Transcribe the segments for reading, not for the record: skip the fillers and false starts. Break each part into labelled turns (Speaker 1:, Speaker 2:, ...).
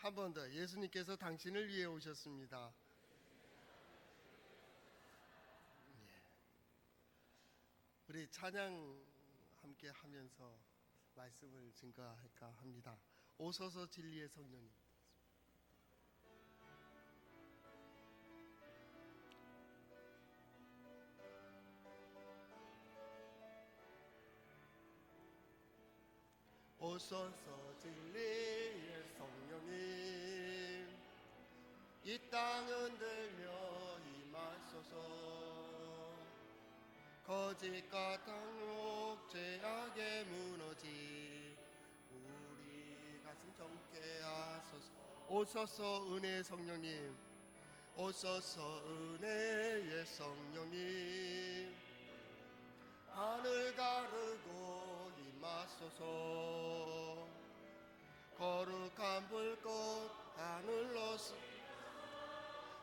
Speaker 1: 한 번 더 예수님께서 당신을 위해 오셨습니다. 우리 찬양 함께 하면서 말씀을 증거할까 합니다. 오소서 진리의 성령님. 오소서 진리의 성령님, 이 땅 흔들며 임하소서. 거짓과 탕록 죄악에 무너지 우리 가슴 정케 하소서. 오소서 은혜의 성령님, 오소서 은혜의 성령님, 하늘 가르고 임하소서. 거룩한 불꽃 하늘로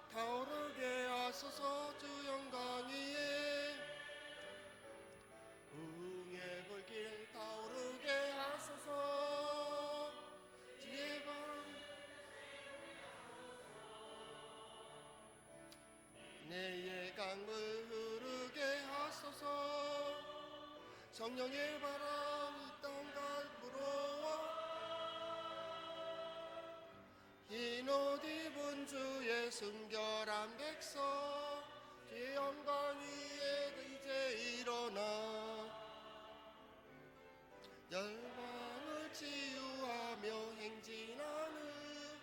Speaker 1: 타오르게 하소서. 주 영광 위에 응의 불길 타오르게 하소서. 주의 바람 내의 강물 흐르게 하소서. 성령의 바람 이 땅 불어와 흰 옷 입은 주의 순결한 백성, 주의 영광 위에 이제 일어나 열방을 치유하며 행진하는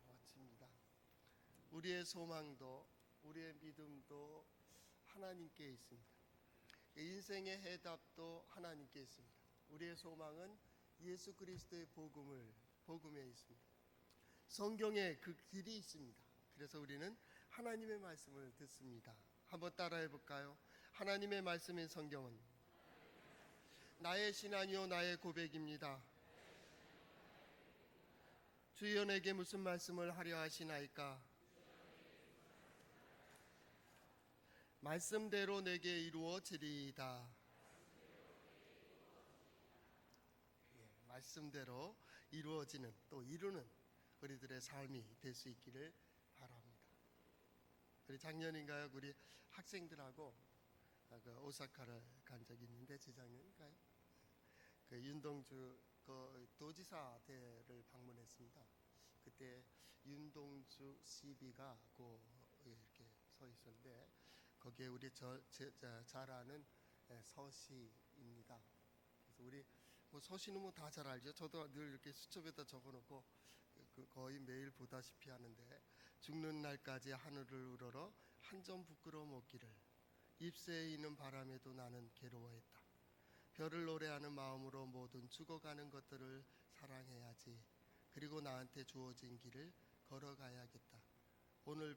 Speaker 1: 멋집니다. 우리의 소망도 우리의 믿음도 하나님께 있습니다. 인생의 해답도 하나님께 있습니다. 우리의 소망은 예수 그리스도의 복음에 있습니다. 성경에 그 길이 있습니다. 그래서 우리는 하나님의 말씀을 듣습니다. 한번 따라해 볼까요? 하나님의 말씀인 성경은 나의 신앙이요 나의 고백입니다. 주여 내게 무슨 말씀을 하려 하시나이까? 말씀대로 내게 이루어지리이다. 말씀대로 이루어지는, 또 이루는 우리들의 삶이 될 수 있기를 바랍니다. 우리 작년인가요? 우리 학생들하고 오사카를 간 적이 있는데, 재작년인가요? 윤동주 도지사대를 방문했습니다. 그때 윤동주 CB가 이렇게 서 있었는데, 거기에 우리 잘 아는 서시입니다. 그래서 우리 서시는 다 잘 알죠. 저도 늘 이렇게 수첩에다 적어놓고 거의 매일 보다시피 하는데, 죽는 날까지 하늘을 우러러 한 점 부끄러움 없기를, 잎새에 있는 바람에도 나는 괴로워했다. 별을 노래하는 마음으로 모든 죽어가는 것들을 사랑해야지. 그리고 나한테 주어진 길을 걸어가야겠다. 오늘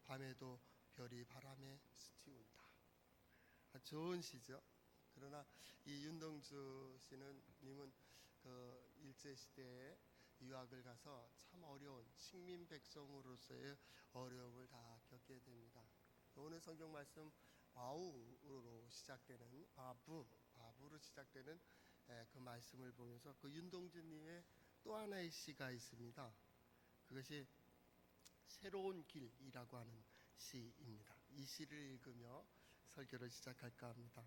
Speaker 1: 밤에도 별이 바람에 스치운다. 좋은 시죠. 그러나 이 윤동주 님은 일제 시대에 유학을 가서 참 어려운 식민 백성으로서의 어려움을 다 겪게 됩니다. 오늘 성경 말씀 바우로 시작되는 바부로 시작되는 그 말씀을 보면서 그 윤동주님의 또 하나의 시가 있습니다. 그것이 새로운 길이라고 하는 시입니다. 이 시를 읽으며 설교를 시작할까 합니다.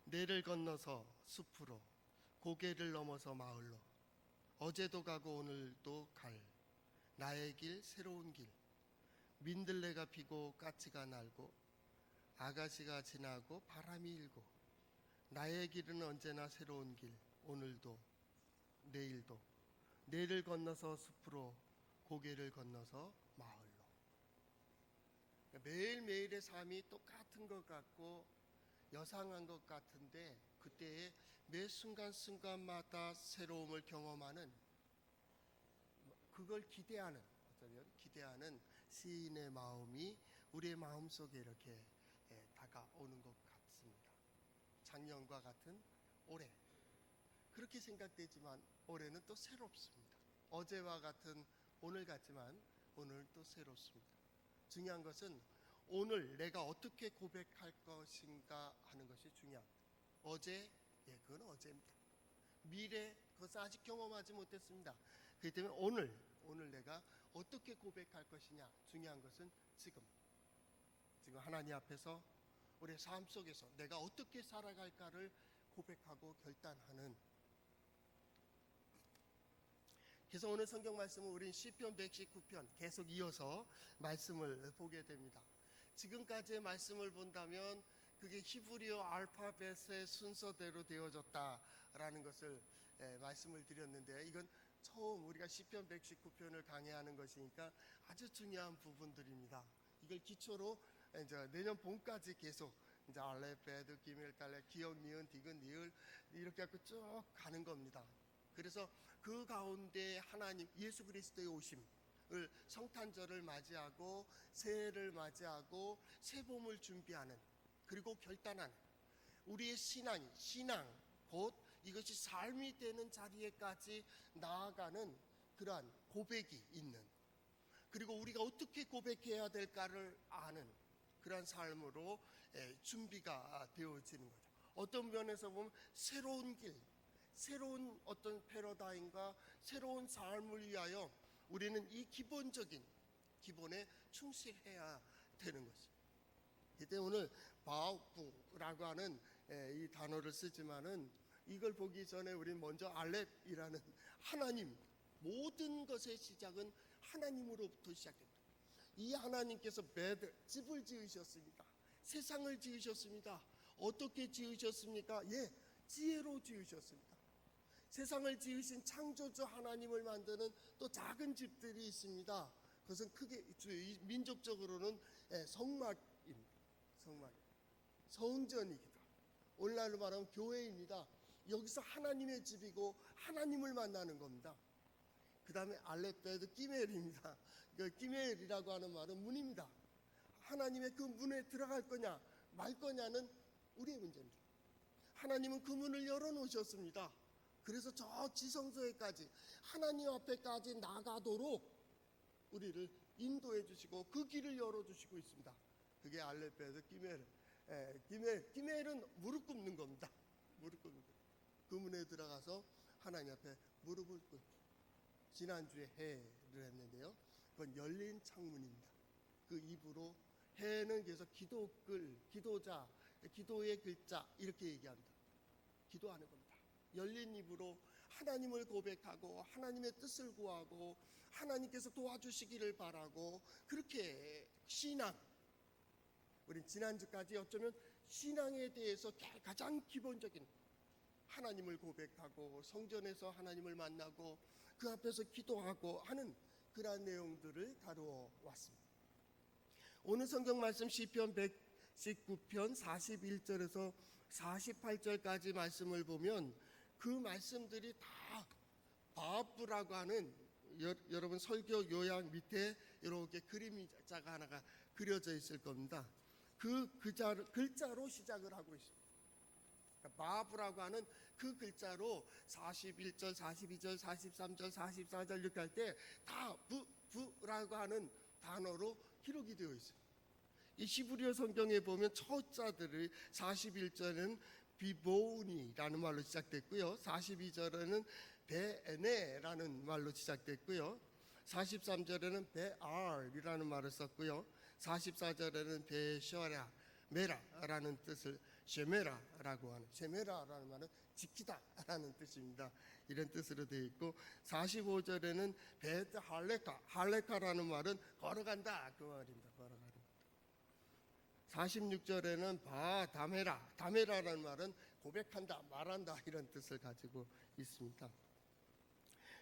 Speaker 1: 내를 건너서 숲으로, 고개를 넘어서 마을로, 어제도 가고 오늘도 갈 나의 길, 새로운 길. 민들레가 피고 까치가 날고 아가씨가 지나고 바람이 일고, 나의 길은 언제나 새로운 길. 오늘도 내일도 내를 건너서 숲으로, 고개를 건너서 마을로. 매일매일의 삶이 똑같은 것 같고 여상한 것 같은데, 그때의 매 순간순간마다 새로움을 경험하는, 그걸 기대하는, 어쩌면 기대하는 시인의 마음이 우리의 마음속에 이렇게 다가오는 것 같습니다. 작년과 같은 올해, 그렇게 생각되지만 올해는 또 새롭습니다. 어제와 같은 오늘 같지만 오늘은 또 새롭습니다. 중요한 것은 오늘 내가 어떻게 고백할 것인가 하는 것이 중요합니다. 어제, 그건 어제입니다. 미래, 그것은 아직 경험하지 못했습니다. 그렇기 때문에 오늘 내가 어떻게 고백할 것이냐, 중요한 것은 지금 하나님 앞에서 우리의 삶 속에서 내가 어떻게 살아갈까를 고백하고 결단하는. 그래서 오늘 성경 말씀은 우린 시편 119편 계속 이어서 말씀을 보게 됩니다. 지금까지의 말씀을 본다면 그게 히브리어 알파벳의 순서대로 되어졌다라는 것을 말씀을 드렸는데, 이건 처음 우리가 시편 119편을 강의하는 것이니까 아주 중요한 부분들입니다. 이걸 기초로 이제 내년 봄까지 계속 이제 알렙, 베드, 기멜, 달렙, 기역, 니은, 디귿, 니을 이렇게 갖고 쭉 가는 겁니다. 그래서 그 가운데 하나님 예수 그리스도의 오심을, 성탄절을 맞이하고 새해를 맞이하고 새봄을 준비하는, 그리고 결단하는 우리의 신앙 곧 이것이 삶이 되는 자리에까지 나아가는 그러한 고백이 있는, 그리고 우리가 어떻게 고백해야 될까를 아는 그러한 삶으로 준비가 되어지는 거죠. 어떤 면에서 보면 새로운 길, 새로운 어떤 패러다임과 새로운 삶을 위하여 우리는 이 기본에 충실해야 되는 것입니다. 그때 오늘 바우프라고 하는 이 단어를 쓰지만은 이걸 보기 전에 우리는 먼저 알렙이라는 하나님, 모든 것의 시작은 하나님으로부터 시작됩니다. 이 하나님께서 집을 지으셨습니다. 세상을 지으셨습니다. 어떻게 지으셨습니까? 지혜로 지으셨습니다. 세상을 지으신 창조주 하나님을 만드는 또 작은 집들이 있습니다. 그것은 크게 민족적으로는 성막입니다. 성전이기도, 오늘날로 말하면 교회입니다. 여기서 하나님의 집이고 하나님을 만나는 겁니다. 그 다음에 알렙, 베드, 기멜입니다. 그 기멜이라고 하는 말은 문입니다. 하나님의 그 문에 들어갈 거냐 말 거냐는 우리의 문제입니다. 하나님은 그 문을 열어놓으셨습니다. 그래서 저 지성소에까지, 하나님 앞에까지 나가도록 우리를 인도해 주시고 그 길을 열어주시고 있습니다. 그게 알렙, 베드, 기멜은 무릎 꿇는 겁니다. 무릎 꿇는 거. 그 문에 들어가서 하나님 앞에 무릎을 꿇고, 지난주에 해를 했는데요, 그건 열린 창문입니다. 그 입으로, 해는 그래서 기도자, 기도의 글자 이렇게 얘기합니다. 기도하는 겁니다. 열린 입으로 하나님을 고백하고 하나님의 뜻을 구하고 하나님께서 도와주시기를 바라고, 그렇게 신앙, 우린 지난주까지 어쩌면 신앙에 대해서 가장 기본적인 하나님을 고백하고 성전에서 하나님을 만나고 그 앞에서 기도하고 하는 그러한 내용들을 다루어 왔습니다. 오늘 성경 말씀 시편 119편 41절에서 48절까지 말씀을 보면 그 말씀들이 다 바브라고 하는, 여러분 설교 요약 밑에 이렇게 그림자가 하나가 그려져 있을 겁니다. 그 글자로 시작을 하고 있습니다. 바브라고 하는 그 글자로 41절, 42절, 43절, 44절 이렇게 할 때 다 부라고 하는 단어로 기록이 되어 있어요. 이 히브리어 성경에 보면 첫 자들이 41절은 비보니라는 말로 시작됐고요, 42절에는 베에네라는 말로 시작됐고요, 43절에는 베알이라는 말을 썼고요, 44절에는 베셔라 메라라는 뜻을 쉐메라라고 하는, 쉐메라라는 말은 지키다라는 뜻입니다. 이런 뜻으로 되어 있고, 45절에는 베트 할레카라는 말은 걸어간다 그 말입니다. 걸어가는. 46절에는 다메라라는 말은 고백한다, 말한다 이런 뜻을 가지고 있습니다.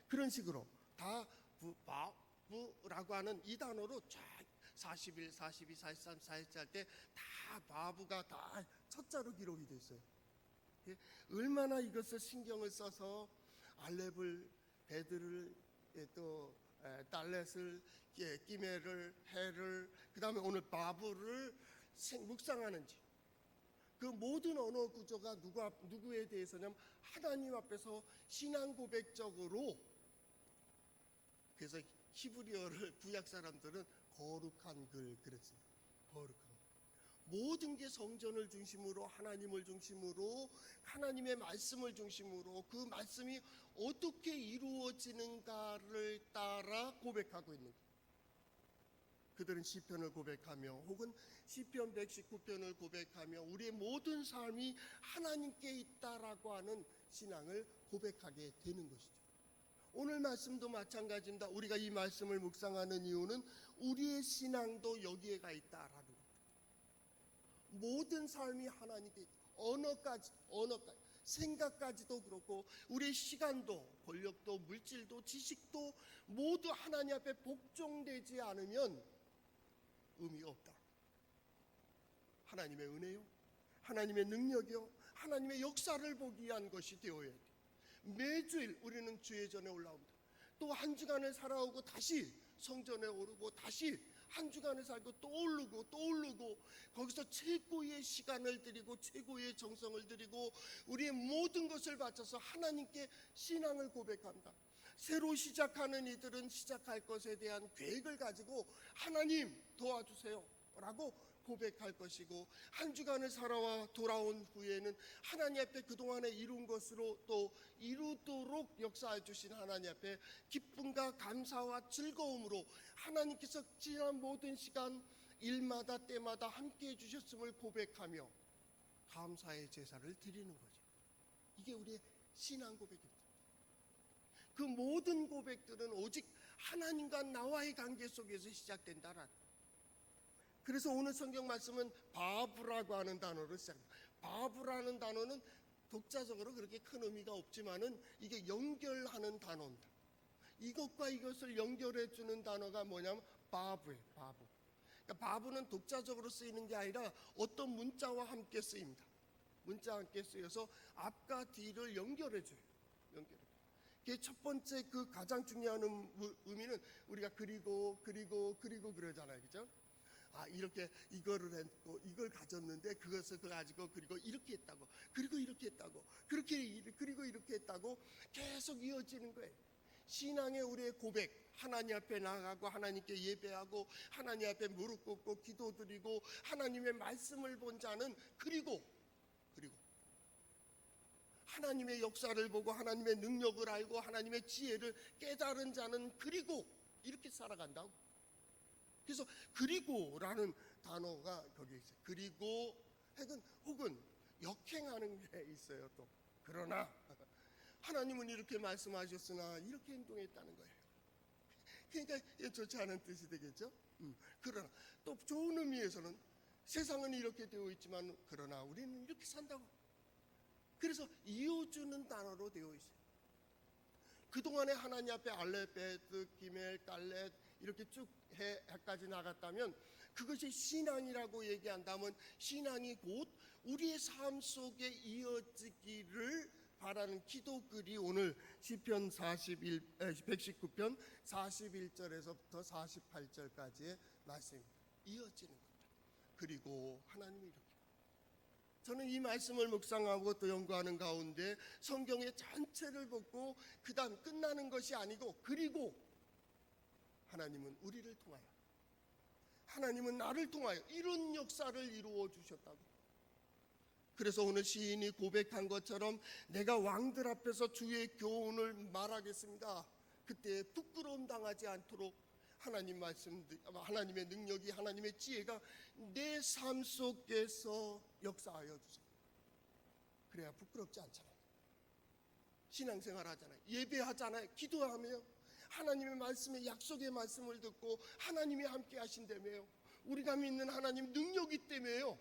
Speaker 1: 그런 식으로 다 부라고 하는 이 단어로 쫙 41, 42, 43, 44 할 때 다 바브가 다 첫자로 기록이 돼 있어요. 얼마나 이것을 신경을 써서 알렙을, 베드를, 또 달렛을, 기멜을, 해를, 그 다음에 오늘 바브를 묵상하는지, 그 모든 언어 구조가 누구에 대해서냐면 하나님 앞에서 신앙 고백적으로. 그래서 히브리어를 구약 사람들은 거룩한 글 그랬습니다. 거룩한 글. 모든 게 성전을 중심으로, 하나님을 중심으로, 하나님의 말씀을 중심으로, 그 말씀이 어떻게 이루어지는가를 따라 고백하고 있는 거예요. 그들은 시편을 고백하며 혹은 시편 119편을 고백하며 우리의 모든 삶이 하나님께 있다라고 하는 신앙을 고백하게 되는 것이죠. 오늘 말씀도 마찬가지입니다. 우리가 이 말씀을 묵상하는 이유는 우리의 신앙도 여기에가 있다라는 겁니다. 모든 삶이 하나님께 있다. 언어까지 생각까지도 그렇고 우리의 시간도 권력도 물질도 지식도 모두 하나님 앞에 복종되지 않으면 의미 없다. 하나님의 은혜요, 하나님의 능력이요, 하나님의 역사를 보기 위한 것이 되어야 돼. 매주일 우리는 주의 전에 올라옵니다. 또 한 주간을 살아오고 다시 성전에 오르고 다시 한 주간을 살고 또 오르고 거기서 최고의 시간을 드리고 최고의 정성을 드리고 우리의 모든 것을 바쳐서 하나님께 신앙을 고백한다. 새로 시작하는 이들은 시작할 것에 대한 계획을 가지고 하나님 도와주세요 라고 고백할 것이고, 한 주간을 살아와 돌아온 후에는 하나님 앞에 그동안에 이룬 것으로 또 이루도록 역사해 주신 하나님 앞에 기쁨과 감사와 즐거움으로 하나님께서 지난 모든 시간 일마다 때마다 함께해 주셨음을 고백하며 감사의 제사를 드리는 거죠. 이게 우리의 신앙 고백입니다. 그 모든 고백들은 오직 하나님과 나와의 관계 속에서 시작된다라는. 그래서 오늘 성경 말씀은 바브라고 하는 단어로 시작합니다. 바브라는 단어는 독자적으로 그렇게 큰 의미가 없지만은 이게 연결하는 단어입니다. 이것과 이것을 연결해 주는 단어가 뭐냐면 바브예요. 바브. 그러니까 바브는 독자적으로 쓰이는 게 아니라 어떤 문자와 함께 쓰입니다. 문자와 함께 쓰여서 앞과 뒤를 연결해 줘요. 첫 번째 그 가장 중요한 의미는 우리가 그리고 그러잖아요. 그죠? 이렇게 이거를 했고 이걸 가졌는데 그것을 가지고 그리고 이렇게 했다고 그리고 이렇게 했다고 그리고 이렇게 했다고 계속 이어지는 거예요. 신앙의 우리의 고백, 하나님 앞에 나아가고 하나님께 예배하고 하나님 앞에 무릎 꿇고 기도드리고 하나님의 말씀을 본 자는 그리고 하나님의 역사를 보고 하나님의 능력을 알고 하나님의 지혜를 깨달은 자는 그리고 이렇게 살아간다고. 그래서 그리고라는 단어가 거기에 있어요. 그리고 혹은 역행하는 게 있어요. 또 그러나 하나님은 이렇게 말씀하셨으나 이렇게 행동했다는 거예요. 그러니까 좋지 않은 뜻이 되겠죠. 그러나 또 좋은 의미에서는 세상은 이렇게 되어 있지만 그러나 우리는 이렇게 산다고. 그래서 이어주는 단어로 되어 있어요. 그동안에 하나님 앞에 알렙, 베드, 기멜, 갈렛 이렇게 쭉 해까지 나갔다면 그것이 신앙이라고 얘기한다면 신앙이 곧 우리의 삶 속에 이어지기를 바라는 기도글이 오늘 시편 119편 41절에서부터 48절까지의 말씀입니다. 이어지는 겁니다. 그리고 하나님이 이렇게, 저는 이 말씀을 묵상하고 또 연구하는 가운데 성경의 전체를 보고 그 다음 끝나는 것이 아니고 그리고 하나님은 우리를 통하여, 하나님은 나를 통하여 이런 역사를 이루어 주셨다고. 그래서 오늘 시인이 고백한 것처럼 내가 왕들 앞에서 주의 교훈을 말하겠습니다. 그때 부끄러움 당하지 않도록 하나님 말씀, 하나님의 능력이, 하나님의 지혜가 내 삶 속에서 역사하여 주세요. 그래야 부끄럽지 않잖아요. 신앙생활 하잖아요. 예배하잖아요. 기도하며 하나님의 말씀에 약속의 말씀을 듣고 하나님이 함께 하신다며요. 우리가 믿는 하나님 능력이 때문에요.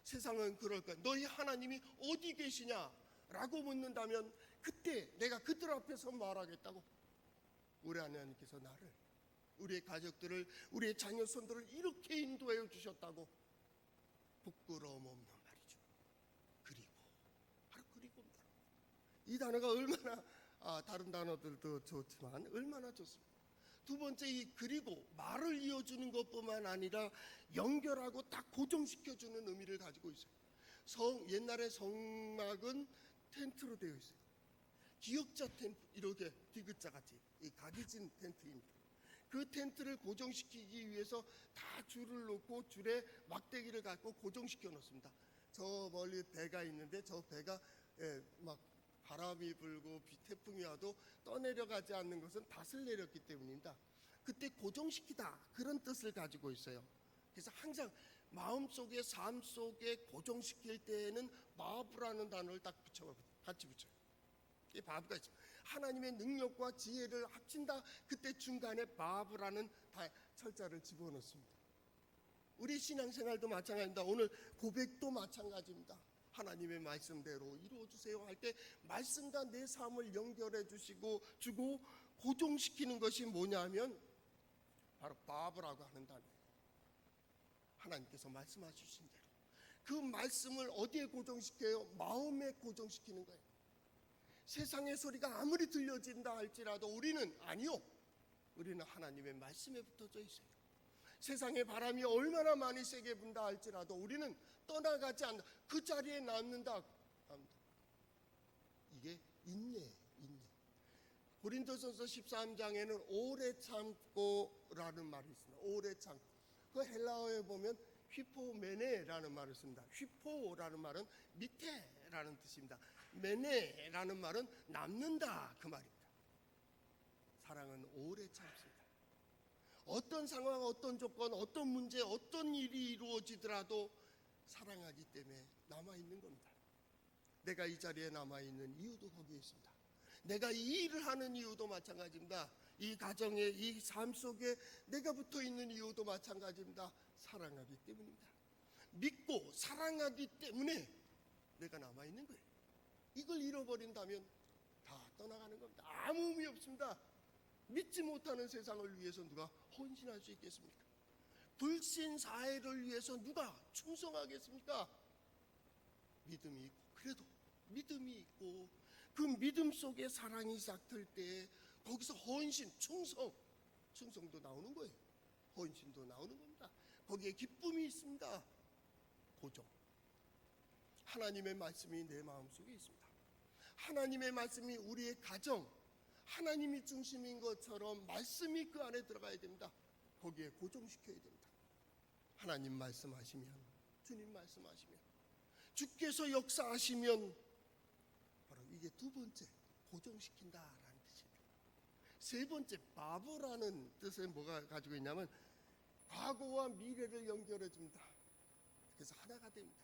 Speaker 1: 세상은 그럴 거야. 너희 하나님이 어디 계시냐라고 묻는다면 그때 내가 그들 앞에서 말하겠다고. 우리 하나님께서 나를, 우리의 가족들을, 우리의 자녀 손들을 이렇게 인도해 주셨다고. 부끄러움 없는 말이죠. 그리고 바로 그리고입니다. 이 단어가 얼마나 다른 단어들도 좋지만 얼마나 좋습니다. 두 번째, 이 그리고 말을 이어주는 것뿐만 아니라 연결하고 딱 고정시켜주는 의미를 가지고 있어요. 옛날에 성막은 텐트로 되어 있어요. 기역자 텐트, 이렇게 디귿자 같이 이 각이진 텐트입니다. 그 텐트를 고정시키기 위해서 다 줄을 놓고 줄에 막대기를 갖고 고정시켜 놓습니다. 저 멀리 배가 있는데 저 배가 막 바람이 불고 태풍이 와도 떠내려가지 않는 것은 닷을 내렸기 때문입니다. 그때 고정시키다 그런 뜻을 가지고 있어요. 그래서 항상 마음속에 삶 속에 고정시킬 때에는 마부라는 단어를 딱 같이 붙여요. 이 마부가 있어요. 하나님의 능력과 지혜를 합친다. 그때 중간에 마부라는 철자를 집어넣습니다. 우리 신앙생활도 마찬가지입니다. 오늘 고백도 마찬가지입니다. 하나님의 말씀대로 이루어주세요 할 때 말씀과 내 삶을 연결해 주고 고정시키는 것이 뭐냐면 바로 마부라고 하는 단어예요. 하나님께서 말씀하신 대로 그 말씀을 어디에 고정시켜요? 마음에 고정시키는 거예요. 세상의 소리가 아무리 들려진다 할지라도 우리는 아니요. 우리는 하나님의 말씀에 붙어져 있어요. 세상의 바람이 얼마나 많이 세게 분다 할지라도 우리는 떠나가지 않는다. 그 자리에 남는다. 이게 인내. 고린도전서 13장에는 오래 참고라는 말이 있습니다. 오래 참고. 그 헬라어에 보면 휘포메네라는 말을 씁니다. 휘포라는 말은 밑에라는 뜻입니다. 메네라는 말은 남는다 그 말입니다. 사랑은 오래 참습니다. 어떤 상황, 어떤 조건, 어떤 문제, 어떤 일이 이루어지더라도 사랑하기 때문에 남아있는 겁니다. 내가 이 자리에 남아있는 이유도 거기에 있습니다. 내가 이 일을 하는 이유도 마찬가지입니다. 이 가정에, 이 삶 속에 내가 붙어있는 이유도 마찬가지입니다. 사랑하기 때문입니다. 믿고 사랑하기 때문에 내가 남아있는 거예요. 이걸 잃어버린다면 다 떠나가는 겁니다. 아무 의미 없습니다. 믿지 못하는 세상을 위해서 누가 헌신할 수 있겠습니까? 불신 사회를 위해서 누가 충성하겠습니까? 믿음이 있고, 그래도 믿음이 있고 그 믿음 속에 사랑이 싹틀 때 거기서 헌신, 충성도 나오는 거예요. 헌신도 나오는 겁니다. 거기에 기쁨이 있습니다. 고정. 하나님의 말씀이 내 마음속에 있습니다. 하나님의 말씀이 우리의 가정, 하나님이 중심인 것처럼 말씀이 그 안에 들어가야 됩니다. 거기에 고정시켜야 됩니다. 하나님 말씀하시면, 주님 말씀하시면, 주께서 역사하시면 바로 이게 두 번째, 고정시킨다라는 뜻입니다. 세 번째, 마부라는 뜻에 뭐가 가지고 있냐면 과거와 미래를 연결해 줍니다. 그래서 하나가 됩니다.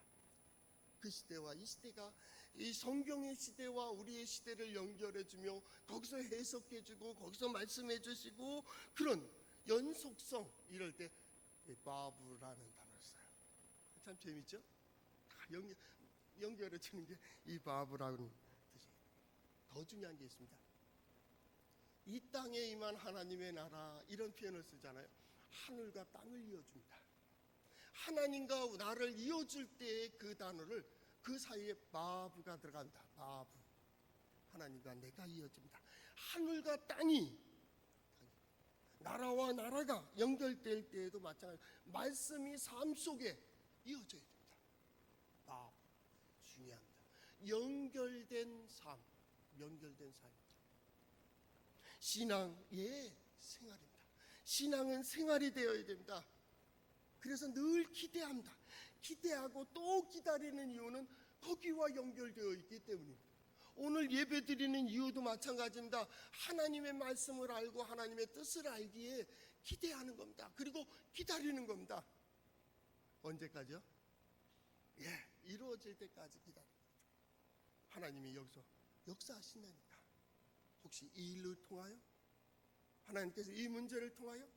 Speaker 1: 그 시대와 이 시대가 이 성경의 시대와 우리의 시대를 연결해주며 거기서 해석해주고 거기서 말씀해주시고 그런 연속성, 이럴 때 마부라는 단어를 써요. 참 재밌죠? 다 연결해주는 게 이 마부라는 뜻이에요. 더 중요한 게 있습니다. 이 땅에 임한 하나님의 나라, 이런 표현을 쓰잖아요. 하늘과 땅을 이어줍니다. 하나님과 나를 이어줄 때 그 단어를 그 사이에 마부가 들어간다. 마부. 하나님과 내가 이어집니다. 하늘과 땅이, 나라와 나라가 연결될 때에도 마찬가지. 말씀이 삶 속에 이어져야 됩니다. 마부. 중요합니다. 연결된 삶. 연결된 삶입니다. 신앙의 생활입니다. 신앙은 생활이 되어야 됩니다. 그래서 늘 기대합니다. 기대하고 또 기다리는 이유는 거기와 연결되어 있기 때문입니다. 오늘 예배 드리는 이유도 마찬가지입니다. 하나님의 말씀을 알고 하나님의 뜻을 알기에 기대하는 겁니다. 그리고 기다리는 겁니다. 언제까지요? 이루어질 때까지 기다립니다. 하나님이 여기서 역사하신다니까. 혹시 이 일을 통하여? 하나님께서 이 문제를 통하여?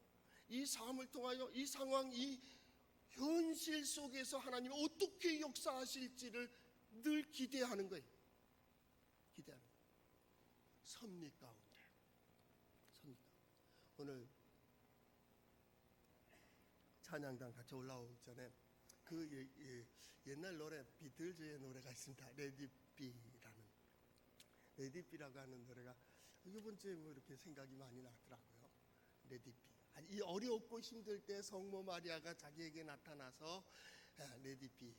Speaker 1: 이 삶을 통하여? 이 상황, 이 현실 속에서 하나님이 어떻게 역사하실지를 늘 기대하는 거예요. 기대합니다. 섭리 가운데. 오늘 찬양단 같이 올라오기 전에 그 옛날 노래, 비틀즈의 노래가 있습니다. 레디비라고 하는 노래가 이번 주에 뭐 이렇게 생각이 많이 나더라고요. 레디비. 이 어렵고 힘들 때 성모 마리아가 자기에게 나타나서 레디비,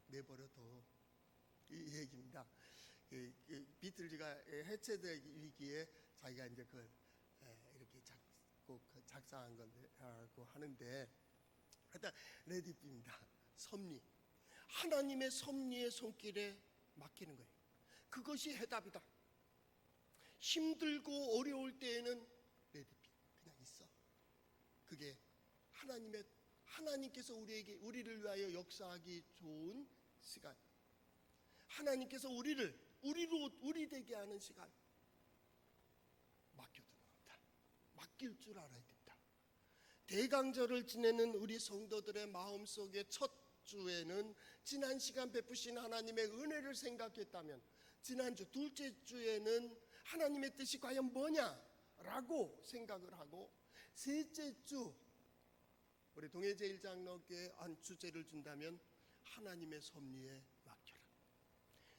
Speaker 1: 내버려둬, 이 얘기입니다. 비틀즈가 해체되기에 자기가 이제 이렇게 작곡 작성한 건데라고 하는데, 하여튼 레디비입니다. 섭리, 하나님의 섭리의 손길에 맡기는 거예요. 그것이 해답이다. 힘들고 어려울 때에는 레디비, 그냥 있어. 그게 하나님께서 우리를 위하여 역사하기 좋은 시간, 하나님께서 우리 되게 하는 시간 맡겨두는 겁니다. 맡길 줄 알아야 된다. 대강절을 지내는 우리 성도들의 마음속에 첫 주에는 지난 시간 베푸신 하나님의 은혜를 생각했다면, 지난주 둘째 주에는 하나님의 뜻이 과연 뭐냐라고 생각을 하고, 셋째 주 우리 동해제일장로교회 한 주제를 준다면 하나님의 섭리에 맡겨라.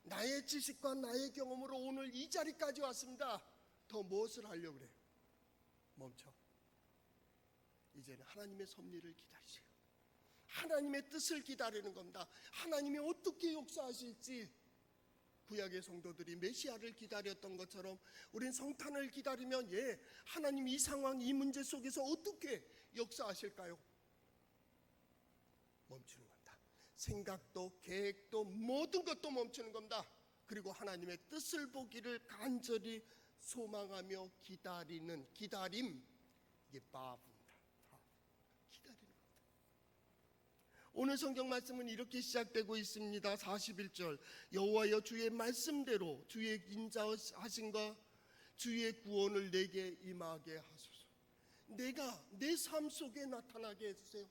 Speaker 1: 나의 지식과 나의 경험으로 오늘 이 자리까지 왔습니다. 더 무엇을 하려고 그래요? 멈춰. 이제는 하나님의 섭리를 기다리세요. 하나님의 뜻을 기다리는 겁니다. 하나님이 어떻게 역사하실지, 구약의 성도들이 메시아를 기다렸던 것처럼 우린 성탄을 기다리면 하나님 이 상황, 이 문제 속에서 어떻게 역사하실까요? 멈추는 겁니다. 생각도 계획도 모든 것도 멈추는 겁니다. 그리고 하나님의 뜻을 보기를 간절히 소망하며 기다리는 기다림, 이게 바브입니다. 기다리는 겁니다. 오늘 성경 말씀은 이렇게 시작되고 있습니다. 41절, 여호와여 주의 말씀대로 주의 인자하심과 주의 구원을 내게 임하게 하소서. 내가 내 삶 속에 나타나게 해주세요.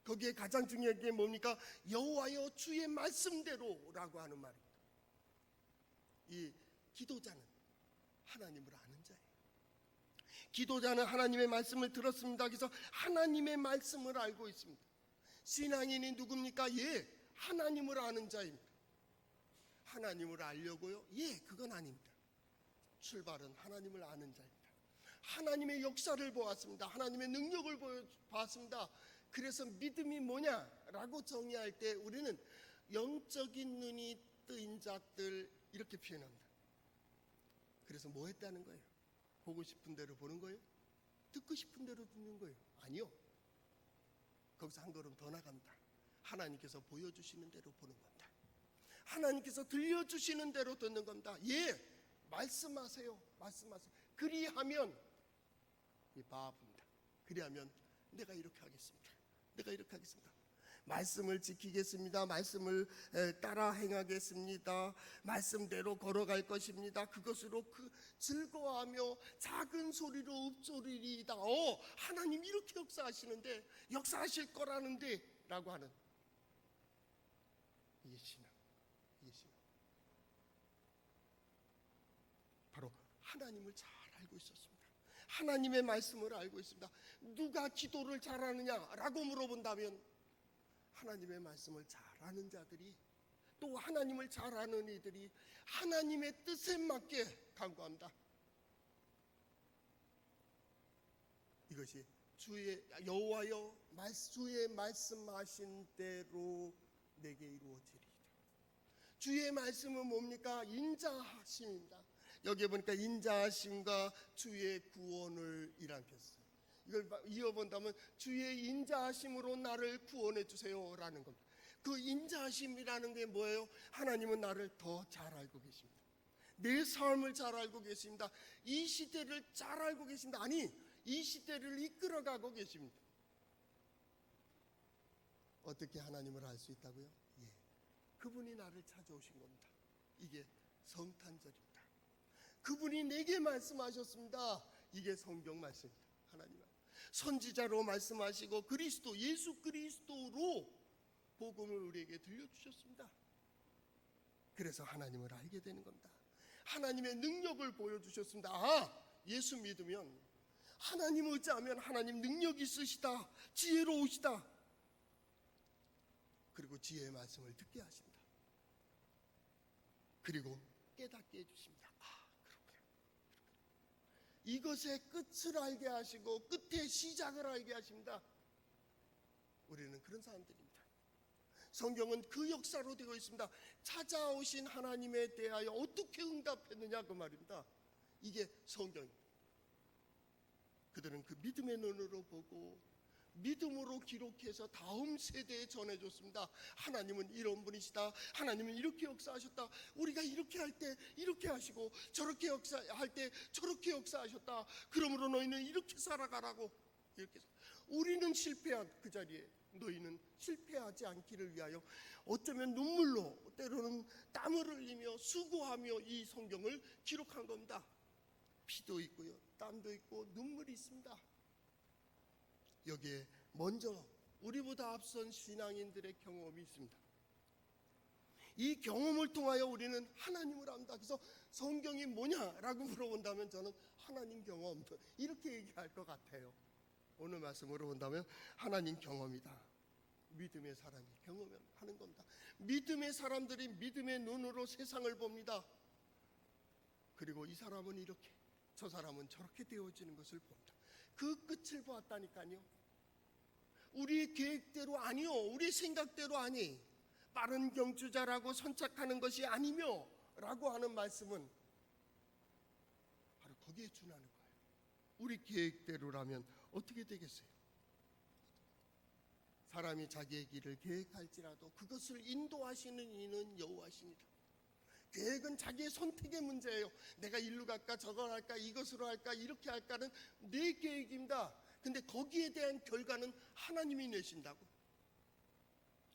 Speaker 1: 거기에 가장 중요한 게 뭡니까? 여호와여 주의 말씀대로라고 하는 말입니다. 이 기도자는 하나님을 아는 자예요. 기도자는 하나님의 말씀을 들었습니다. 그래서 하나님의 말씀을 알고 있습니다. 신앙인이 누굽니까? 하나님을 아는 자입니다. 하나님을 알려고요? 그건 아닙니다. 출발은 하나님을 아는 자입니다. 하나님의 역사를 보았습니다. 하나님의 능력을 보았습니다. 그래서 믿음이 뭐냐라고 정의할 때 우리는 영적인 눈이 뜨인 자들, 이렇게 표현합니다. 그래서 뭐 했다는 거예요? 보고 싶은 대로 보는 거예요? 듣고 싶은 대로 듣는 거예요? 아니요. 거기서 한 걸음 더 나갑니다. 하나님께서 보여주시는 대로 보는 겁니다. 하나님께서 들려주시는 대로 듣는 겁니다. 말씀하세요. 그리하면, 이 바보입니다. 그리하면 내가 이렇게 하겠습니다. 말씀을 지키겠습니다. 말씀을 따라 행하겠습니다. 말씀대로 걸어갈 것입니다. 그것으로 즐거워하며 작은 소리로 읊조리리이다. 하나님 이렇게 역사하시는데, 역사하실 거라는데 라고 하는, 이게 신앙. 바로 하나님을 잘 알고 있었습니다. 하나님의 말씀을 알고 있습니다. 누가 기도를 잘하느냐라고 물어본다면, 하나님의 말씀을 잘 아는 자들이, 또 하나님을 잘 아는 이들이 하나님의 뜻에 맞게 간구합니다. 이것이 여호와여 주의 말씀하신 대로 내게 이루어지리이다. 주의 말씀은 뭡니까? 인자하심입니다. 여기에 보니까 인자하심과 주의 구원을 일으켰어요. 이걸 이어본다면 주의 인자하심으로 나를 구원해 주세요라는 겁니다. 그 인자하심이라는 게 뭐예요? 하나님은 나를 더 잘 알고 계십니다. 내 삶을 잘 알고 계십니다. 이 시대를 잘 알고 계십니다. 아니, 이 시대를 이끌어가고 계십니다. 어떻게 하나님을 알 수 있다고요? 그분이 나를 찾아오신 겁니다. 이게 성탄절입니다. 그분이 내게 말씀하셨습니다. 이게 성경 말씀입니다. 하나님 선지자로 말씀하시고 예수 그리스도로 복음을 우리에게 들려주셨습니다. 그래서 하나님을 알게 되는 겁니다. 하나님의 능력을 보여주셨습니다. 예수 믿으면, 하나님 의지하면 하나님 능력이 있으시다, 지혜로우시다. 그리고 지혜의 말씀을 듣게 하신다. 그리고 깨닫게 해주십니다. 그렇구나. 이것의 끝을 알게 하시고 끝의 시작을 알게 하십니다. 우리는 그런 사람들입니다. 성경은 그 역사로 되어 있습니다. 찾아오신 하나님에 대하여 어떻게 응답했느냐 그 말입니다. 이게 성경입니다. 그들은 그 믿음의 눈으로 보고 믿음으로 기록해서 다음 세대에 전해줬습니다. 하나님은 이런 분이시다. 하나님은 이렇게 역사하셨다. 우리가 이렇게 할 때 이렇게 하시고 저렇게 역사할 때 저렇게 역사하셨다. 그러므로 너희는 이렇게 살아가라고. 이렇게 우리는 실패한 그 자리에 너희는 실패하지 않기를 위하여 어쩌면 눈물로 때로는 땀을 흘리며 수고하며 이 성경을 기록한 겁니다. 피도 있고요, 땀도 있고 눈물이 있습니다. 여기에 먼저 우리보다 앞선 신앙인들의 경험이 있습니다. 이 경험을 통하여 우리는 하나님을 안다. 그래서 성경이 뭐냐라고 물어본다면 저는 하나님 경험 이렇게 얘기할 것 같아요. 오늘 말씀으로 본다면 하나님 경험이다. 믿음의 사람이 경험하는 겁니다. 믿음의 사람들이 믿음의 눈으로 세상을 봅니다. 그리고 이 사람은 이렇게, 저 사람은 저렇게 되어지는 것을 봅니다. 그 끝을 보았다니까요. 우리의 계획대로 아니요, 우리 생각대로 아니, 빠른 경주자라고 선착하는 것이 아니며 라고 하는 말씀은 바로 거기에 준하는 거예요. 우리 계획대로라면 어떻게 되겠어요? 사람이 자기의 길을 계획할지라도 그것을 인도하시는 이는 여호와십니다. 계획은 자기의 선택의 문제예요. 내가 일로 갈까 저걸 할까 이것으로 할까 이렇게 할까는 내 계획입니다. 근데 거기에 대한 결과는 하나님이 내신다고.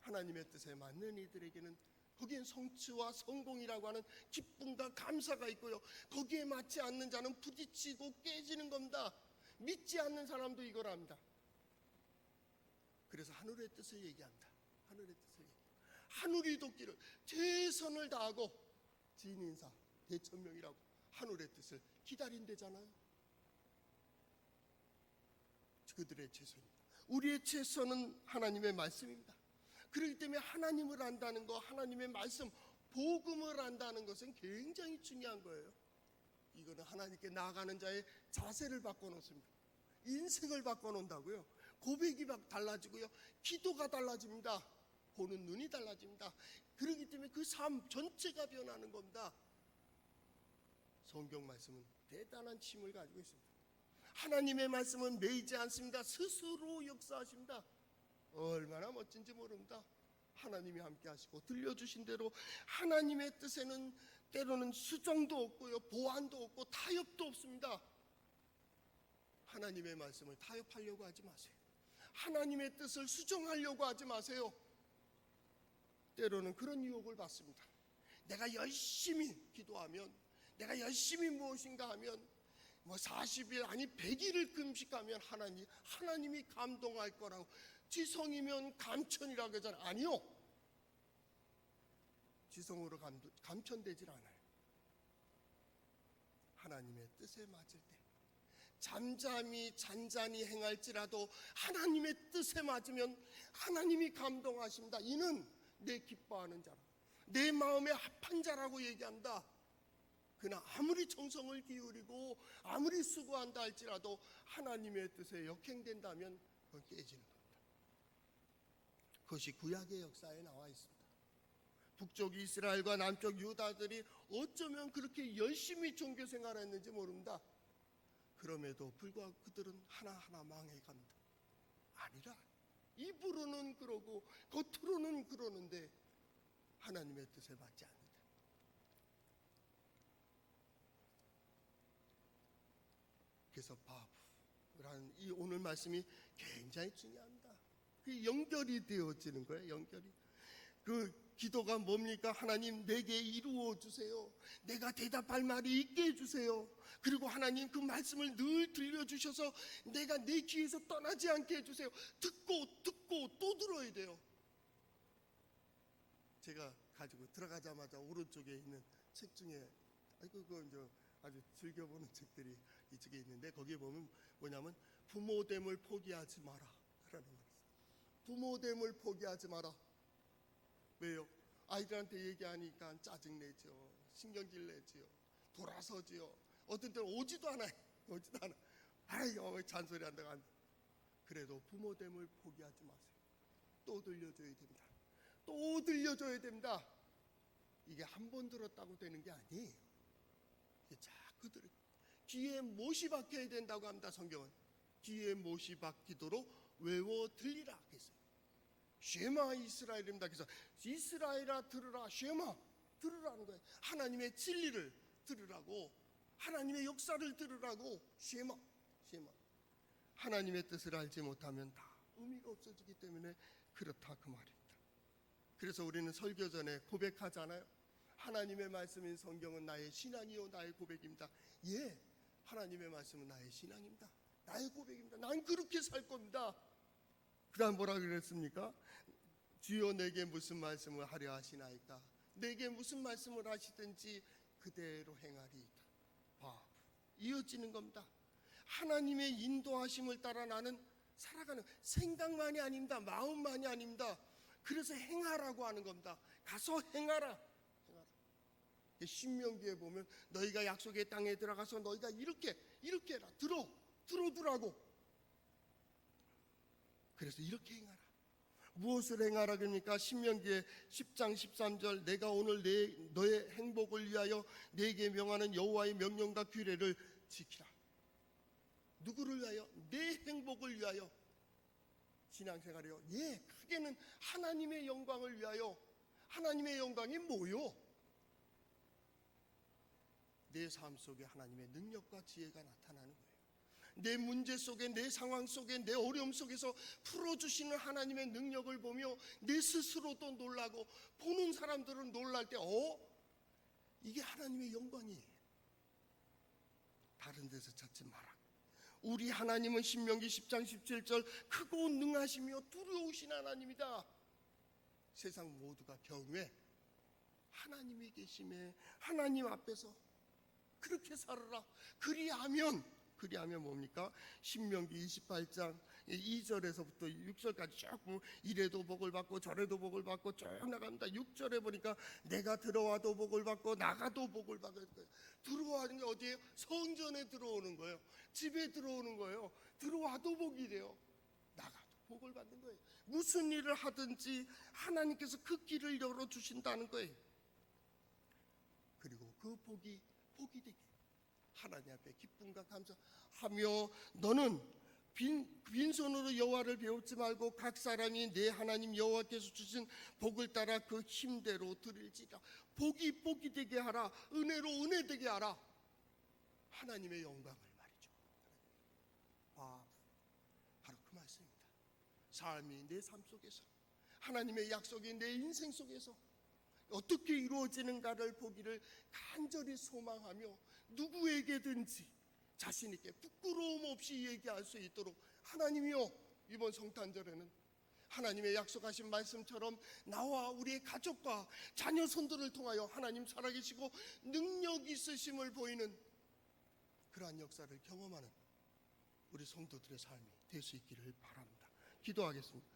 Speaker 1: 하나님의 뜻에 맞는 이들에게는 거기엔 성취와 성공이라고 하는 기쁨과 감사가 있고요, 거기에 맞지 않는 자는 부딪히고 깨지는 겁니다. 믿지 않는 사람도 이걸 압니다. 그래서 하늘의 뜻을 얘기합니다. 하늘의 뜻을 얘기합니다. 하늘이 돕기를 최선을 다하고 진인사 대천명이라고 하늘의 뜻을 기다린대잖아요. 그들의 최선입니다. 우리의 최선은 하나님의 말씀입니다. 그렇기 때문에 하나님을 안다는 것, 하나님의 말씀, 복음을 안다는 것은 굉장히 중요한 거예요. 이거는 하나님께 나아가는 자의 자세를 바꿔놓습니다. 인생을 바꿔놓는다고요. 고백이 막 달라지고요, 기도가 달라집니다. 보는 눈이 달라집니다. 그렇기 때문에 그 삶 전체가 변하는 겁니다. 성경 말씀은 대단한 힘을 가지고 있습니다. 하나님의 말씀은 매이지 않습니다. 스스로 역사하십니다. 얼마나 멋진지 모릅니다. 하나님이 함께 하시고 들려주신 대로 하나님의 뜻에는 때로는 수정도 없고요, 보완도 없고 타협도 없습니다. 하나님의 말씀을 타협하려고 하지 마세요. 하나님의 뜻을 수정하려고 하지 마세요. 때로는 그런 유혹을 받습니다. 내가 열심히 기도하면, 내가 열심히 무엇인가 하면, 40일 아니 100일을 금식하면 하나님이 감동할 거라고. 지성이면 감천이라고 하잖아요. 아니요, 지성으로 감천되질 않아요. 하나님의 뜻에 맞을 때 잠잠히 잔잔히 행할지라도 하나님의 뜻에 맞으면 하나님이 감동하십니다. 이는 내 기뻐하는 자라, 내 마음에 합한 자라고 얘기한다. 그러나 아무리 정성을 기울이고 아무리 수고한다 할지라도 하나님의 뜻에 역행된다면 그건 깨지는 겁니다. 그것이 구약의 역사에 나와 있습니다. 북쪽 이스라엘과 남쪽 유다들이 어쩌면 그렇게 열심히 종교 생활했는지 모릅니다. 그럼에도 불구하고 그들은 하나하나 망해갑니다. 아니라 입으로는 그러고 겉으로는 그러는데 하나님의 뜻에 맞지 않는다. 그래서 바보라는 이 오늘 말씀이 굉장히 중요합니다. 그 연결이 되어지는 거예요. 연결이. 그 기도가 뭡니까? 하나님 내게 이루어 주세요. 내가 대답할 말이 있게 해주세요. 그리고 하나님 그 말씀을 늘 들려주셔서 내가 내 귀에서 떠나지 않게 해주세요. 듣고 또 들어야 돼요. 제가 가지고 들어가자마자 오른쪽에 있는 책 중에 그거 이제 아주 즐겨보는 책들이 이쪽에 있는데, 거기에 보면 뭐냐면 부모됨을 포기하지 마라 라는 말이 있어요. 부모됨을 포기하지 마라. 왜요? 아이들한테 얘기하니까 짜증내죠, 신경질 내죠, 돌아서지요. 어떤 때는 오지도 않아요. 아유 잔소리 한다고 안. 그래도 부모됨을 포기하지 마세요. 또 들려줘야 됩니다. 또 들려줘야 됩니다. 이게 한 번 들었다고 되는 게 아니에요. 이게 자꾸 귀에 못이 박혀야 된다고 합니다. 성경은 귀에 못이 박히도록 외워 들리라 했어요. 쉐마 이스라엘입니다. 그래서 이스라엘아 들으라, 쉐마 들으라는 거예요. 하나님의 진리를 들으라고, 하나님의 역사를 들으라고. 쉐마. 하나님의 뜻을 알지 못하면 다 의미가 없어지기 때문에 그렇다 그 말입니다. 그래서 우리는 설교 전에 고백하잖아요. 하나님의 말씀인 성경은 나의 신앙이요 나의 고백입니다. 예, 하나님의 말씀은 나의 신앙입니다. 나의 고백입니다. 난 그렇게 살 겁니다. 그 다음 뭐라 그랬습니까? 주여 내게 무슨 말씀을 하려 하시나이까? 내게 무슨 말씀을 하시든지 그대로 행하리이다. 이어지는 겁니다. 하나님의 인도하심을 따라 나는 살아가는, 생각만이 아닙니다. 마음만이 아닙니다. 그래서 행하라고 하는 겁니다. 가서 행하라. 신명기에 보면 너희가 약속의 땅에 들어가서 너희가 이렇게 해라. 들어두라고. 그래서 이렇게 행하라. 무엇을 행하라 그럽니까? 신명기의 10장 13절 내가 오늘 너의 행복을 위하여 네게 명하는 여호와의 명령과 규례를 지키라. 누구를 위하여? 내 행복을 위하여. 신앙생활이요. 예, 크게는 하나님의 영광을 위하여. 하나님의 영광이 뭐요? 내 삶 속에 하나님의 능력과 지혜가 나타나는 거예요. 내 문제 속에, 내 상황 속에, 내 어려움 속에서 풀어주시는 하나님의 능력을 보며 내 스스로도 놀라고 보는 사람들은 놀랄 때 이게 하나님의 영광이에요. 다른 데서 찾지 마라. 우리 하나님은 신명기 10장 17절 크고 능하시며 두려우신 하나님이다. 세상 모두가 경외, 하나님이 계심에 하나님 앞에서 그렇게 살아라. 그리하면 뭡니까? 신명기 28장 2절에서부터 6절까지 쭉 보면 이래도 복을 받고 저래도 복을 받고 쭉 나갑니다. 6절에 보니까 내가 들어와도 복을 받고 나가도 복을 받을 거예요. 들어와는 게 어디예요? 성전에 들어오는 거예요. 집에 들어오는 거예요. 들어와도 복이 돼요. 나가도 복을 받는 거예요. 무슨 일을 하든지 하나님께서 그 길을 열어주신다는 거예요. 그리고 그 복이 되게 하나님 앞에 기쁨과 감사하며 너는 빈손으로 여호와를 배우지 말고 각 사람이 내 하나님 여호와께서 주신 복을 따라 그 힘대로 드릴지라. 복이 되게 하라. 은혜로 은혜 되게 하라. 하나님의 영광을 말이죠. 바로 그 말씀입니다. 삶이 내 삶 속에서, 하나님의 약속이 내 인생 속에서 어떻게 이루어지는가를 보기를 간절히 소망하며 누구에게든지 자신 있게 부끄러움 없이 얘기할 수 있도록 하나님이요, 이번 성탄절에는 하나님의 약속하신 말씀처럼 나와 우리의 가족과 자녀 손들을 통하여 하나님 살아계시고 능력 있으심을 보이는 그러한 역사를 경험하는 우리 성도들의 삶이 될 수 있기를 바랍니다. 기도하겠습니다.